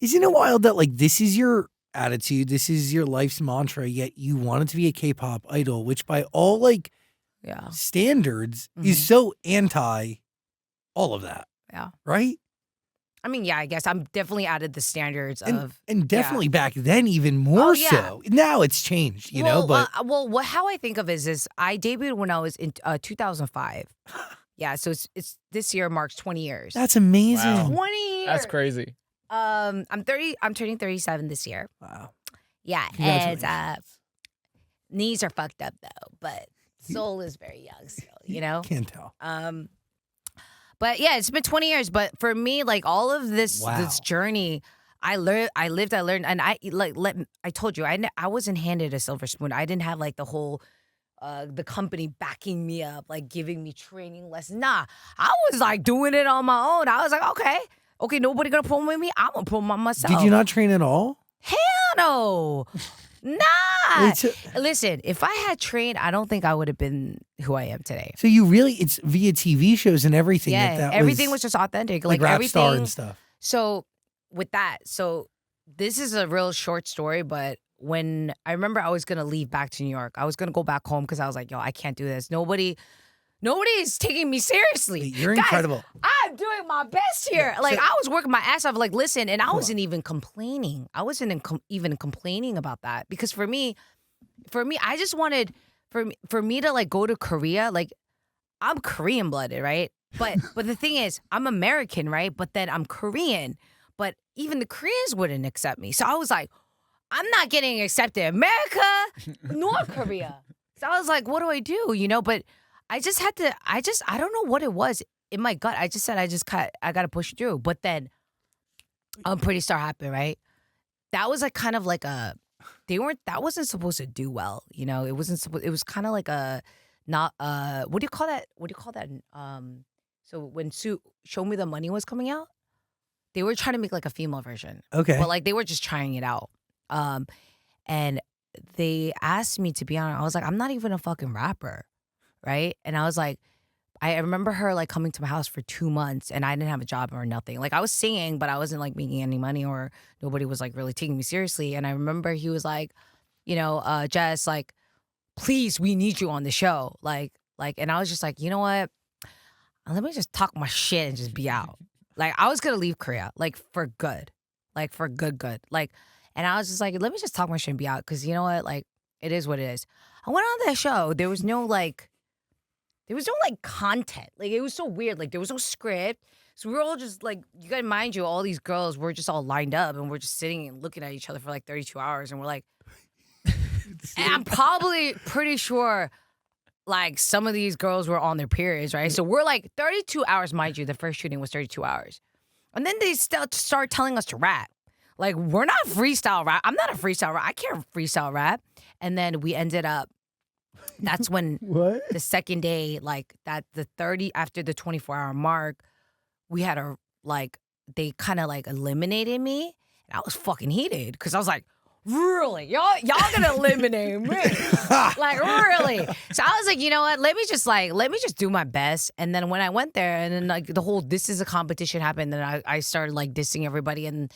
Isn't it wild that like this is your attitude, this is your life's mantra, yet you wanted to be a K-pop idol, which by all like standards is so anti all of that. Yeah. Right? I mean, yeah, I guess I'm definitely added the standards of... And definitely back then even more so. Now it's changed, you know, but... how I think of it is I debuted when I was in 2005. Yeah, so it's this year marks 20 years. That's amazing. Wow. 20 years. That's crazy. I'm turning 37 this year. Wow. Yeah, and knees are fucked up though, but soul is very young still, you know? Can't tell. But yeah, it's been 20 years. But for me, like all of this journey, I lived, and I told you, I wasn't handed a silver spoon. I didn't have like the whole, the company backing me up, like giving me training lessons. Nah, I was like doing it on my own. I was like, okay, nobody gonna promote me. I'm gonna promote myself. Did you not train at all? Hell no. Nah. Listen, if I had trained, I don't think I would have been who I am today. So you really, it's via TV shows and everything. Yeah, everything was just authentic. Like everything. Rapstar and stuff. So with that, this is a real short story, but when I remember I was going to leave back to New York, I was going to go back home because I was like, yo, I can't do this. Nobody is taking me seriously. You're Guys, incredible. I'm doing my best here. Like I was working my ass off. Like, listen, and I wasn't even complaining. I wasn't even complaining about that because for me, I just wanted for me to like go to Korea. Like, I'm Korean blooded, right? But the thing is, I'm American, right? But then I'm Korean. But even the Koreans wouldn't accept me. So I was like, I'm not getting accepted. America, North Korea. So I was like, what do I do? You know, but I just had to, I don't know what it was in my gut. I just said, I got to push through. But then Unpretty Star happened, right? That was like kind of like that wasn't supposed to do well. You know, it wasn't supposed, it was kind of like what do you call that? So when Show Me the Money was coming out, they were trying to make like a female version. Okay. But like they were just trying it out. And they asked me to be on it. I was like, I'm not even a fucking rapper. Right? And I was like, I remember her like coming to my house for 2 months and I didn't have a job or nothing. Like I was singing, but I wasn't like making any money or nobody was like really taking me seriously. And I remember he was like, you know, Jess, like, please, we need you on the show. Like, and I was just like, you know what? Let me just talk my shit and just be out. Like I was going to leave Korea, like for good. Like for good. Like, and I was just like, let me just talk my shit and be out. Cause you know what? Like, it is what it is. I went on that show. There was no content. Like it was so weird. Like there was no script. So we were all just like, you gotta mind you, all these girls were just all lined up and we're just sitting and looking at each other for like 32 hours. And we're like, and I'm probably pretty sure like some of these girls were on their periods, right? So we're like 32 hours, mind you, the first shooting was 32 hours. And then they start telling us to rap. Like we're not freestyle rap. I'm not a freestyle rap. I can't freestyle rap. And then we ended up, that's when the second day, like that, after the 24-hour mark, we had they kind of like eliminated me. And I was fucking heated because I was like, really? Y'all gonna eliminate me? Like, really? So I was like, you know what? Let me just do my best. And then when I went there and then like the whole, this is a competition happened. And I started like dissing everybody. And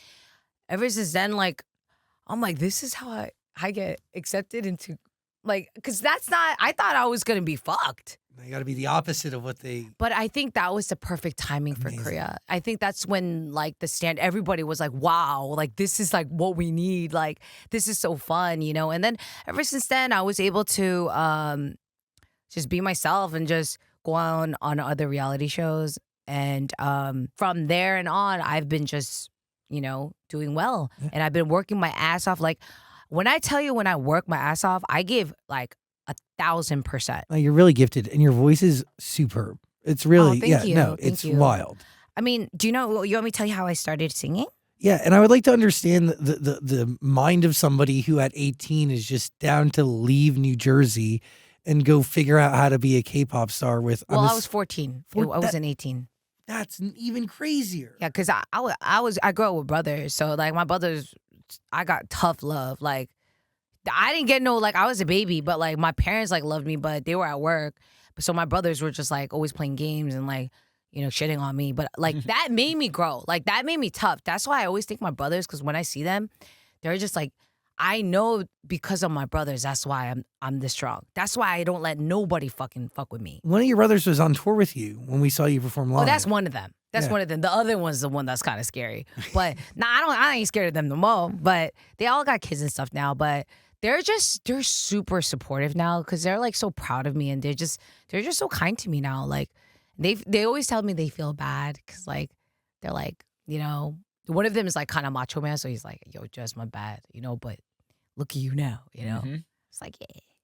ever since then, like, I'm like, this is how I get accepted into, like, because I thought I was going to be fucked. They got to be the opposite of what they... But I think that was the perfect timing for Korea. I think that's when, like, everybody was like, wow, like, this is, like, what we need. Like, this is so fun, you know? And then ever since then, I was able to just be myself and just go on other reality shows. And from there and on, I've been just, you know, doing well. Yeah. And I've been working my ass off. Like, when I tell you when I work my ass off, I give like 1,000%. You're really gifted and your voice is superb. It's really, Thank you. Wild. I mean, do you want me to tell you how I started singing? Yeah, and I would like to understand the mind of somebody who at 18 is just down to leave New Jersey and go figure out how to be a K-pop star with... Well, I was 14. I wasn't 18. That's even crazier. Yeah, because I grew up with brothers. So, like, my brothers... I got tough love. Like, I didn't get no, like, I was a baby, but, like, my parents, like, loved me, but they were at work. So my brothers were just, like, always playing games and, like, shitting on me. But like that made me grow. Like that made me tough. That's why I always think my brothers, because when I see them, they're just like, I know because of my brothers, that's why I'm this strong. That's why I don't let nobody fucking fuck with me. One of your brothers was on tour with you when we saw you perform live. Oh, that's one of them. That's one of them. The other one's the one that's kind of scary. But I ain't scared of them no more. But they all got kids and stuff now. But they're super supportive now because they're like so proud of me, and they're just so kind to me now. Like they always tell me they feel bad because like they're like, one of them is like kind of macho man, so he's like, yo, Jess, my bad, but look at you now, It's like, yeah.